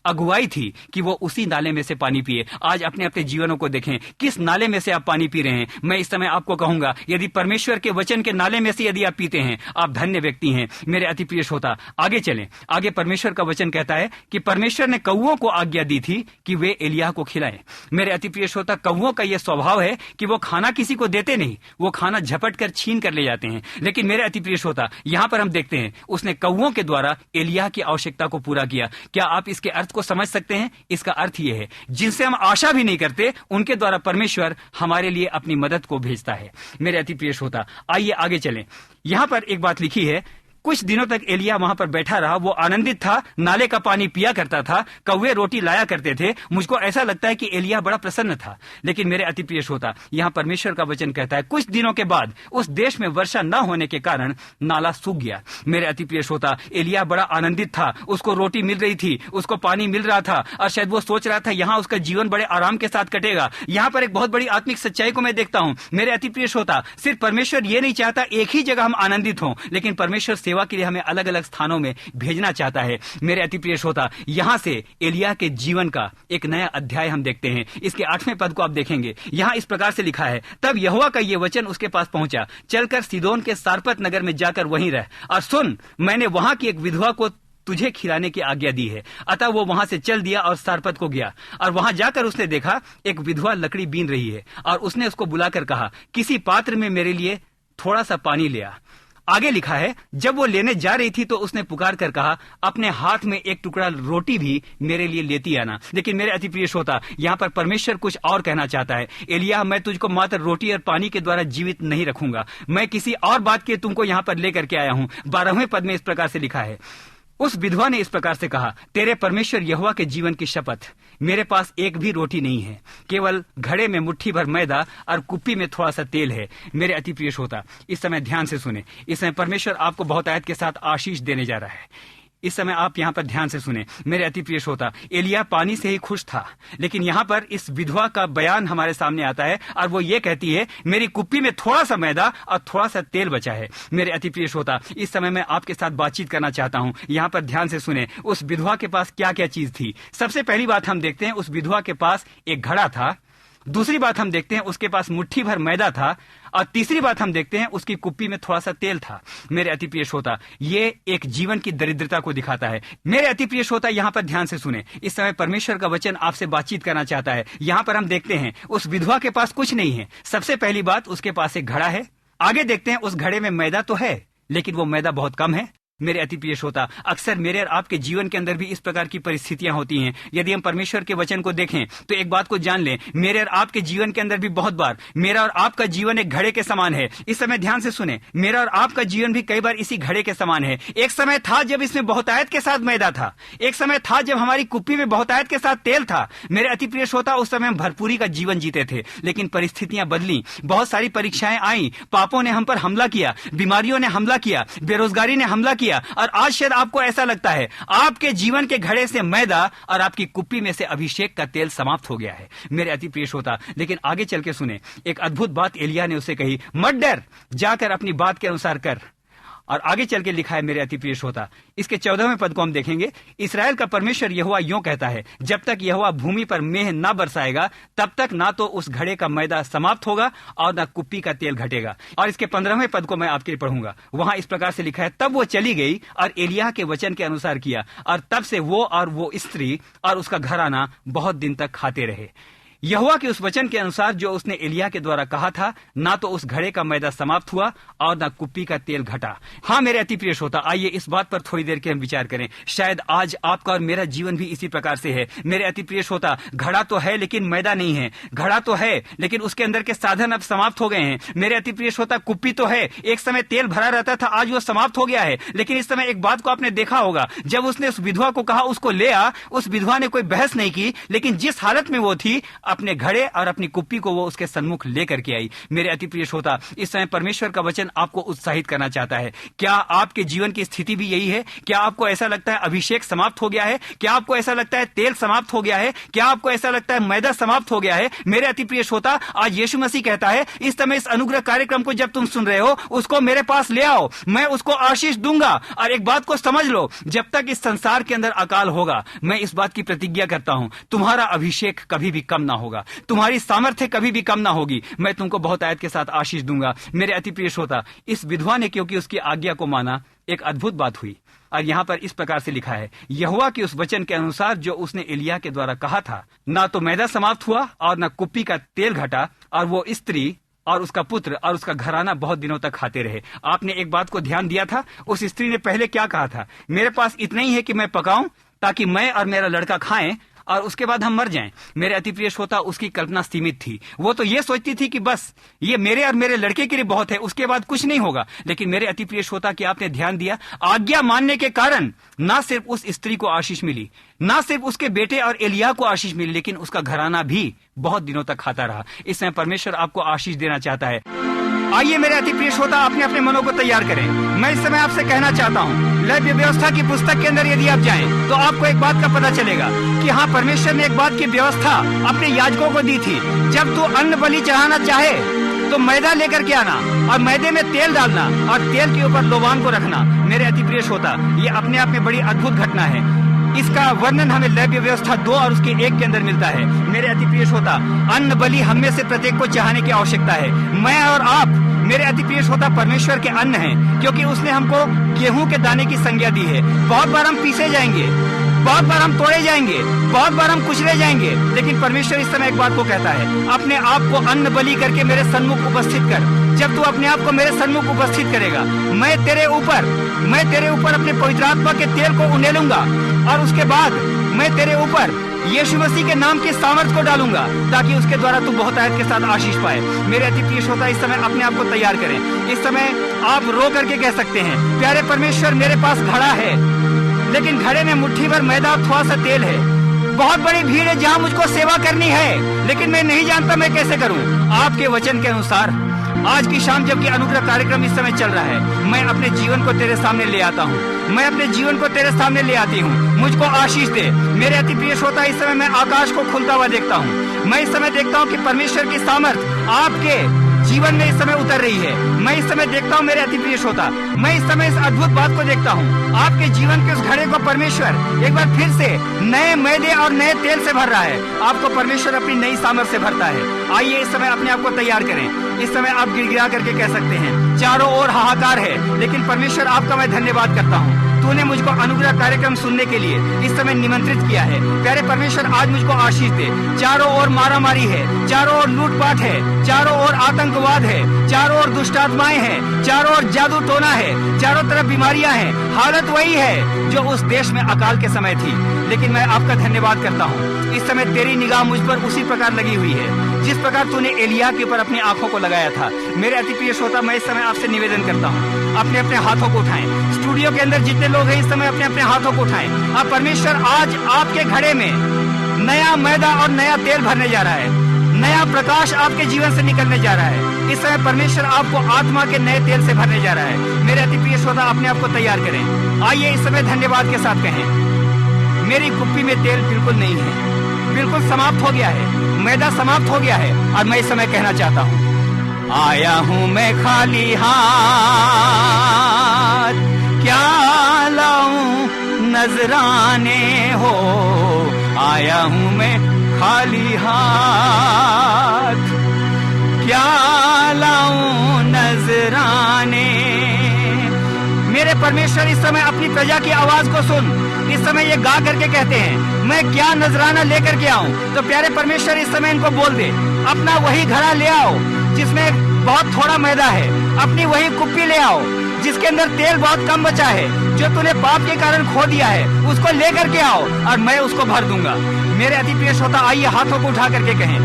अगुवाई थी कि वो उसी नाले में से पानी पिए। आज अपने अपने जीवनों को देखें, किस नाले में से आप पानी पी रहे हैं। मैं इस समय आपको कहूंगा, यदि परमेश्वर के वचन के नाले में से यदि आप पीते हैं, आप धन्य व्यक्ति हैं। मेरे अति प्रिय श्रोता, आगे चलें। आगे परमेश्वर का वचन कहता है कि परमेश्वर ने कौवों को आज्ञा दी थी कि वे एलिय्याह को खिलाएं। मेरे अति प्रिय श्रोता, कौवों का यह स्वभाव है कि वो खाना किसी को देते नहीं, वो खाना झपट कर छीन कर ले जाते हैं। लेकिन मेरे अति प्रिय श्रोता, यहां पर हम देखते हैं उसने कौवों के द्वारा एलिय्याह की आवश्यकता को पूरा किया। क्या आप इसके अर्थ को समझ सकते हैं? इसका अर्थ यह है, जिनसे हम आशा भी नहीं करते उनके द्वारा परमेश्वर हमारे लिए अपनी मदद को भेजता है। मेरे अति प्रिय श्रोता, आइए आगे चलें। यहां पर एक बात लिखी है, कुछ दिनों तक एलिय्याह वहां पर बैठा रहा, वो आनंदित था, नाले का पानी पिया करता था, कौवे रोटी लाया करते थे। मुझको ऐसा लगता है कि एलिय्याह बड़ा प्रसन्न था। लेकिन मेरे अति प्रिय श्रोता, यहां परमेश्वर का वचन कहता है कुछ दिनों के बाद उस देश में वर्षा न होने के कारण नाला सूख गया। मेरे अति प्रिय श्रोता, एलिय्याह बड़ा आनंदित था, उसको रोटी मिल रही थी, उसको पानी मिल रहा था, और शायद वो सोच रहा था यहां उसका जीवन बड़े आराम के साथ कटेगा। यहां पर एक बहुत बड़ी आत्मिक सच्चाई को मैं देखता हूं। मेरे अति प्रिय श्रोता, सिर्फ परमेश्वर ये नहीं चाहता एक ही जगह हम आनंदित हों, लेकिन परमेश्वर सेवा के लिए हमें अलग अलग स्थानों में भेजना चाहता है। मेरे अति प्रिय श्रोता, यहां से एलिय्याह के जीवन का एक नया अध्याय हम देखते हैं। इसके 8वें पद को आप देखेंगे, यहां इस प्रकार से लिखा है, तब यहोवा का यह वचन उसके पास पहुंचा, चलकर सीदोन के सारपत नगर में जाकर वहीं रह, और सुन, मैंने वहां की एक विधवा को तुझे खिलाने की आज्ञा दी है। अतः वो वहां से चल दिया और सारपत को गया, और वहां जाकर उसने देखा एक विधवा लकड़ी बीन रही है, और उसने उसको बुलाकर कहा, किसी पात्र में मेरे लिए थोड़ा सा पानी ले आ। आगे लिखा है, जब वो लेने जा रही थी तो उसने पुकार कर कहा, अपने हाथ में एक टुकड़ा रोटी भी मेरे लिए लेती आना। लेकिन मेरे अति प्रिय श्रोता, यहाँ पर परमेश्वर कुछ और कहना चाहता है। एलिया, मैं तुझको मात्र रोटी और पानी के द्वारा जीवित नहीं रखूंगा, मैं किसी और बात के तुमको यहाँ पर लेकर के आया हूँ। 12वें पद में इस प्रकार से लिखा है, उस विधवा ने इस प्रकार से कहा, तेरे परमेश्वर यहोवा के जीवन की शपथ, मेरे पास एक भी रोटी नहीं है, केवल घड़े में मुट्ठी भर मैदा और कुप्पी में थोड़ा सा तेल है। मेरे अति प्रिय श्रोता, इस समय ध्यान से सुने। इस समय परमेश्वर आपको बहुत आयत के साथ आशीष देने जा रहा है। इस समय आप यहाँ पर ध्यान से सुने। मेरे अति प्रिय श्रोता, एलिया पानी से ही खुश था, लेकिन यहाँ पर इस विधवा का बयान हमारे सामने आता है, और वो ये कहती है, मेरी कुप्पी में थोड़ा सा मैदा और थोड़ा सा तेल बचा है। मेरे अति प्रिय श्रोता, इस समय मैं आपके साथ बातचीत करना चाहता हूँ। यहाँ पर ध्यान से सुने, उस विधवा के पास क्या क्या चीज थी। सबसे पहली बात हम देखते हैं, उस विधवा के पास एक घड़ा था। दूसरी बात हम देखते हैं, उसके पास मुट्ठी भर मैदा था। और तीसरी बात हम देखते हैं, उसकी कुप्पी में थोड़ा सा तेल था। मेरे अति प्रिय श्रोता, ये एक जीवन की दरिद्रता को दिखाता है। मेरे अति प्रिय श्रोता, यहाँ पर ध्यान से सुने। इस समय परमेश्वर का वचन आपसे बातचीत करना चाहता है। यहाँ पर हम देखते हैं, उस विधवा के पास कुछ नहीं है। सबसे पहली बात, उसके पास एक घड़ा है। आगे देखते हैं, उस घड़े में मैदा तो है, लेकिन वो मैदा बहुत कम है। मेरे अति प्रिय श्रोता, अक्सर मेरे और आपके जीवन के अंदर भी इस प्रकार की परिस्थितियां होती हैं। यदि हम परमेश्वर के वचन को देखें तो एक बात को जान लें, मेरे और आपके जीवन के अंदर भी बहुत बार मेरा और आपका जीवन एक घड़े के समान है। इस समय ध्यान से सुने, मेरा और आपका जीवन भी कई बार इसी घड़े के समान है। एक समय था जब इसमें बहुतायत के साथ मैदा था, एक समय था जब हमारी कुप्पी में बहुतायत के साथ तेल था। मेरे अति प्रिय श्रोता, उस समय हम भरपूरी का जीवन जीते थे, लेकिन परिस्थितियां बदली, बहुत सारी परीक्षाएं आई, पापों ने हम पर हमला किया, बीमारियों ने हमला किया, बेरोजगारी ने हमला किया, और आज शायद आपको ऐसा लगता है आपके जीवन के घड़े से मैदा और आपकी कुप्पी में से अभिषेक का तेल समाप्त हो गया है। मेरे अति प्रिय श्रोता, लेकिन आगे चल के सुने, एक अद्भुत बात एलिया ने उसे कही, मत डर, जाकर अपनी बात के अनुसार कर। और आगे चल के लिखा है मेरे अति प्रिय श्रोता, इसके 14वें पद को हम देखेंगे, इसराइल का परमेश्वर यहोवा यूं कहता है, जब तक यहोवा भूमि पर मेह न बरसाएगा तब तक ना तो उस घड़े का मैदा समाप्त होगा और ना कुप्पी का तेल घटेगा। और इसके 15वें पद को मैं आपके लिए पढ़ूंगा। वहां इस प्रकार से लिखा है, तब वो चली गई और एलिया के वचन के अनुसार किया, और तब से वो और वो स्त्री और उसका घराना बहुत दिन तक खाते रहे। यहोवा के उस वचन के अनुसार जो उसने एलिया के द्वारा कहा था, ना तो उस घड़े का मैदा समाप्त हुआ और ना कुप्पी का तेल घटा। हाँ मेरे अति प्रिय श्रोता, आइए इस बात पर थोड़ी देर के हम विचार करें। शायद आज आपका और मेरा जीवन भी इसी प्रकार से है। मेरे अति प्रिय श्रोता, घड़ा तो है लेकिन मैदा नहीं है, घड़ा तो है लेकिन उसके अंदर के साधन अब समाप्त हो गए हैं। मेरे अति प्रिय श्रोता, कुप्पी तो है, एक समय तेल भरा रहता था, आज वो समाप्त हो गया है। लेकिन इस समय एक बात को आपने देखा होगा, जब उसने उस विधवा को कहा उसको ले आ, उस विधवा ने कोई बहस नहीं की, लेकिन जिस हालत में वो थी, अपने घड़े और अपनी कुप्पी को वो उसके सन्मुख लेकर के आई। मेरे अति प्रिय श्रोता, इस समय परमेश्वर का वचन आपको उत्साहित करना चाहता है। क्या आपके जीवन की स्थिति भी यही है? क्या आपको ऐसा लगता है अभिषेक समाप्त हो गया है? क्या आपको ऐसा लगता है तेल समाप्त हो गया है? क्या आपको ऐसा लगता है मैदा समाप्त हो गया है? मेरे अति प्रिय श्रोता, आज यीशु मसीह कहता है, इस समय इस अनुग्रह कार्यक्रम को जब तुम सुन रहे हो, उसको मेरे पास ले आओ, मैं उसको आशीष दूंगा। और एक बात को समझ लो, जब तक इस संसार के अंदर अकाल होगा, मैं इस बात की प्रतिज्ञा करता हूं, तुम्हारा अभिषेक कभी भी कम ना होगा, तुम्हारी सामर्थ्य कभी भी कम ना होगी। मैं तुमको बहुत आयत के साथ आशीष दूंगा। मेरे अति प्रिय श्रोता, इस विधवा ने क्योंकि उसकी आज्ञा को माना, एक अद्भुत बात हुई। और यहाँ पर इस प्रकार से लिखा है, यहोवा के उस वचन के अनुसार जो उसने एलिया के द्वारा कहा था, ना तो मैदा समाप्त हुआ और ना कुप्पी का तेल घटा, और वो स्त्री और उसका पुत्र और उसका घराना बहुत दिनों तक खाते रहे। आपने एक बात को ध्यान दिया था, उस स्त्री ने पहले क्या कहा था? मेरे पास इतना ही है कि मैं पकाऊं ताकि मैं और मेरा लड़का खाएं और उसके बाद हम मर जाएं। मेरे अति प्रिय श्रोता, उसकी कल्पना सीमित थी। वो तो ये सोचती थी कि बस ये मेरे और मेरे लड़के के लिए बहुत है, उसके बाद कुछ नहीं होगा। लेकिन मेरे अति प्रिय श्रोता, कि आपने ध्यान दिया, आज्ञा मानने के कारण ना सिर्फ उस स्त्री को आशीष मिली, ना सिर्फ उसके बेटे और एलिया को आशीष मिली, लेकिन उसका घराना भी बहुत दिनों तक खाता रहा। इस समय परमेश्वर आपको आशीष देना चाहता है। आइए मेरे अति प्रिय श्रोता, अपने अपने मनों को तैयार करें। मैं इस समय आपसे कहना चाहता हूँ, लेवी व्यवस्था की पुस्तक के अंदर यदि आप जाएं तो आपको एक बात का पता चलेगा कि हाँ, परमेश्वर ने एक बात की व्यवस्था अपने याजकों को दी थी। जब तू अन्न बलि चढ़ाना चाहे तो मैदा लेकर के आना और मैदे में तेल डालना और तेल के ऊपर लोबान को रखना। मेरे अति प्रिय श्रोता, ये अपने आप में बड़ी अद्भुत घटना है। इसका वर्णन हमें लेवी व्यवस्था 2 और उसके 1 के अंदर मिलता है। मेरे अति प्रिय श्रोता, अन्न बलि हम में से प्रत्येक को चाहने की आवश्यकता है। मैं और आप मेरे अति प्रिय श्रोता, परमेश्वर के अन्न हैं, क्योंकि उसने हमको गेहूं के दाने की संज्ञा दी है। बहुत बार हम पीसे जाएंगे, बहुत बार हम तोड़े जाएंगे, बहुत बार हम कुचले जाएंगे, लेकिन परमेश्वर इस समय एक बात को कहता है, अपने आप को अन्न बलि करके मेरे सन्मुख उपस्थित कर। जब तू अपने आप को मेरे सन्मुख उपस्थित करेगा, मैं तेरे ऊपर अपने पवित्र आत्मा के तेल को उंडेलूंगा, और उसके बाद मैं तेरे ऊपर यीशु मसीह के नाम की सामर्थ को डालूंगा, ताकि उसके द्वारा तू बहुतायत के साथ आशीष पाए। मेरे अति प्रिय श्रोता, इस समय अपने आप को तैयार करें। इस समय आप रो करके कह सकते हैं, प्यारे परमेश्वर, मेरे पास घड़ा है, लेकिन घड़े में मुट्ठी भर मैदा और थोड़ा सा तेल है। बहुत बड़ी भीड़ है जहाँ मुझको सेवा करनी है, लेकिन मैं नहीं जानता मैं कैसे करूँ। आपके वचन के अनुसार आज की शाम जबकि अनुग्रह कार्यक्रम इस समय चल रहा है, मैं अपने जीवन को तेरे सामने ले आता हूँ, मैं अपने जीवन को तेरे सामने ले आती हूँ। मुझको आशीष दे। मेरे अति प्रिय श्रोता, इस समय मैं आकाश को खुलता हुआ देखता हूँ। मैं इस समय देखता हूँ कि परमेश्वर की सामर्थ आपके जीवन में इस समय उतर रही है। मैं इस समय देखता हूँ मेरे अति प्रिय श्रोता, मैं इस समय इस अद्भुत बात को देखता हूँ, आपके जीवन के उस घड़े को परमेश्वर एक बार फिर से नए मैदे और नए तेल से भर रहा है। आपको परमेश्वर अपनी नई सामर्थ से भरता है। आइए इस समय अपने आप को तैयार करें। इस समय आप गिड़गिड़ा करके कह सकते हैं, चारों ओर हाहाकार है, लेकिन परमेश्वर आपका मैं धन्यवाद करता हूँ। तूने मुझको अनुग्रह कार्यक्रम सुनने के लिए इस समय निमंत्रित किया है। प्यारे परमेश्वर, आज मुझको आशीष दे। चारों ओर मारामारी है, चारों ओर लूटपाट है, चारों ओर आतंकवाद है, चारों ओर दुष्ट आत्माएं हैं, चारों ओर जादू टोना है, चारों तरफ बीमारियां हैं। हालत वही है जो उस देश में अकाल के समय थी, लेकिन मैं आपका धन्यवाद करता हूँ। इस समय तेरी निगाह मुझ पर उसी प्रकार लगी हुई है जिस प्रकार तूने एलिया के ऊपर अपनी आंखों को लगाया था। मेरे अति प्रिय श्रोता, मैं इस समय आपसे निवेदन करता हूँ, अपने अपने हाथों को उठाएं। स्टूडियो के अंदर जितने लोग हैं इस समय अपने अपने हाथों को उठाएं। अब परमेश्वर आज आपके घड़े में नया मैदा और नया तेल भरने जा रहा है। नया प्रकाश आपके जीवन से निकलने जा रहा है। इस समय परमेश्वर आपको आत्मा के नए तेल से भरने जा रहा है। मेरे अति प्रिय श्रोता, अपने आप को तैयार करें। आइए इस समय धन्यवाद के साथ कहें, मेरी कुप्पी में तेल बिल्कुल नहीं है, बिल्कुल समाप्त हो गया है, मैदा समाप्त हो गया है। और मैं इस समय कहना चाहता हूँ, आया हूँ मैं खाली हाथ, क्या लाऊं नजराने हो। आया हूँ मैं खाली हाथ, क्या लाऊं नजराने। मेरे परमेश्वर इस समय अपनी प्रजा की आवाज को सुन। इस समय ये गा करके कहते हैं, मैं क्या नजराना लेकर के आऊं। तो प्यारे परमेश्वर इस समय इनको बोल दे, अपना वही घड़ा ले आओ जिसमें बहुत थोड़ा मैदा है, अपनी वही कुप्पी ले आओ जिसके अंदर तेल बहुत कम बचा है, जो तूने पाप के कारण खो दिया है, उसको लेकर के आओ और मैं उसको भर दूंगा। मेरे अति प्रिय श्रोता, आइए हाथों को उठा करके कहें,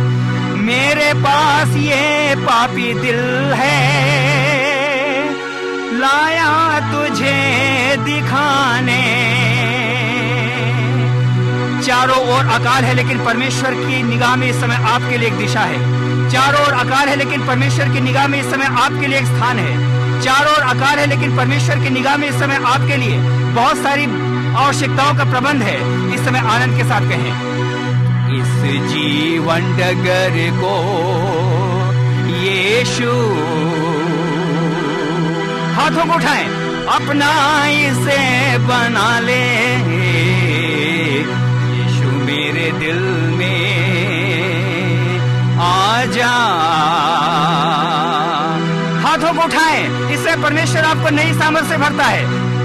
मेरे पास ये पापी दिल है, लाया तुझे दिखाने। चारों ओर अकाल है, लेकिन परमेश्वर की निगाह में इस समय आपके लिए एक दिशा है। चारों ओर अकाल है, लेकिन परमेश्वर की निगाह में इस समय आपके लिए एक स्थान है। चारों ओर अकाल है, लेकिन परमेश्वर की निगाह में इस समय आपके लिए बहुत सारी आवश्यकताओं का प्रबंध है। इस समय आनंद के साथ कहें, इस जीवन डगर को यीशु, हाथों को उठाएं, अपना इसे बना ले। यीशु मेरे दिल में आ जा। हाथों को उठाएं, इससे परमेश्वर आपको नई सामर्थ से भरता है।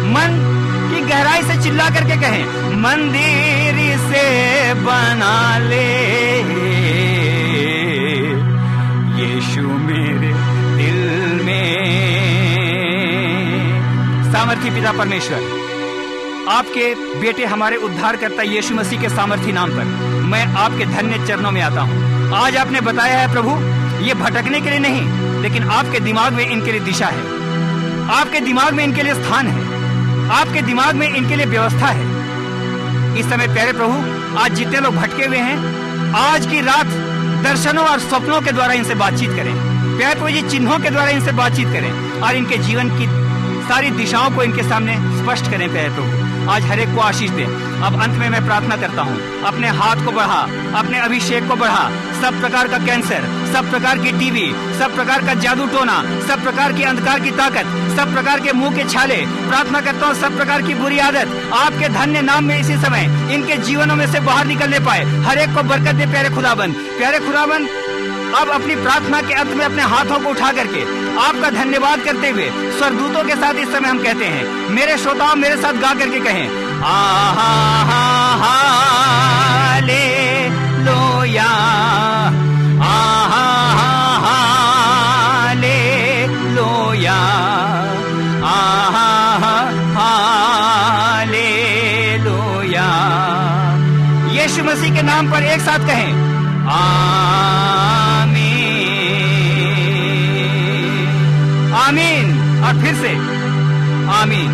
मन की गहराई से चिल्ला करके कहें, मंदिर से बना ले। यीशु मेरे दिल में। सामर्थी पिता परमेश्वर, आपके बेटे हमारे उद्धारकर्ता यीशु मसीह के सामर्थी नाम पर मैं आपके धन्य चरणों में आता हूँ। आज आपने बताया है प्रभु, ये भटकने के लिए नहीं, लेकिन आपके दिमाग में इनके लिए दिशा है, आपके दिमाग में इनके लिए स्थान है, आपके दिमाग में इनके लिए व्यवस्था है। इस समय प्यारे प्रभु, आज जितने लोग भटके हुए हैं, आज की रात दर्शनों और सपनों के द्वारा इनसे बातचीत करें। प्यारे प्रभु जी, चिन्हों के द्वारा इनसे बातचीत करें और इनके जीवन की सारी दिशाओं को इनके सामने स्पष्ट करें। प्यारे प्रभु, आज हर एक को आशीष दे। अब अंत में मैं प्रार्थना करता हूँ, अपने हाथ को बढ़ा, अपने अभिषेक को बढ़ा। सब प्रकार का कैंसर, सब प्रकार की टीबी, सब प्रकार का जादू टोना, सब प्रकार की अंधकार की ताकत, सब प्रकार के मुंह के छाले, प्रार्थना करता हूँ सब प्रकार की बुरी आदत आपके धन्य नाम में इसी समय इनके जीवनों में से बाहर निकलने पाए। हर एक को बरकत दे प्यारे खुदाबंद। प्यारे खुदाबंद, अब अपनी प्रार्थना के अंत में अपने हाथों को उठा करके आपका धन्यवाद करते हुए स्वर्गदूतों के साथ इस समय हम कहते हैं, मेरे श्रोताओं मेरे साथ गा करके कहें, हालेलुया, हालेलुया, हालेलुया। यीशु मसीह के नाम पर एक साथ कहें, आमीन, आमीन, और फिर से आमीन।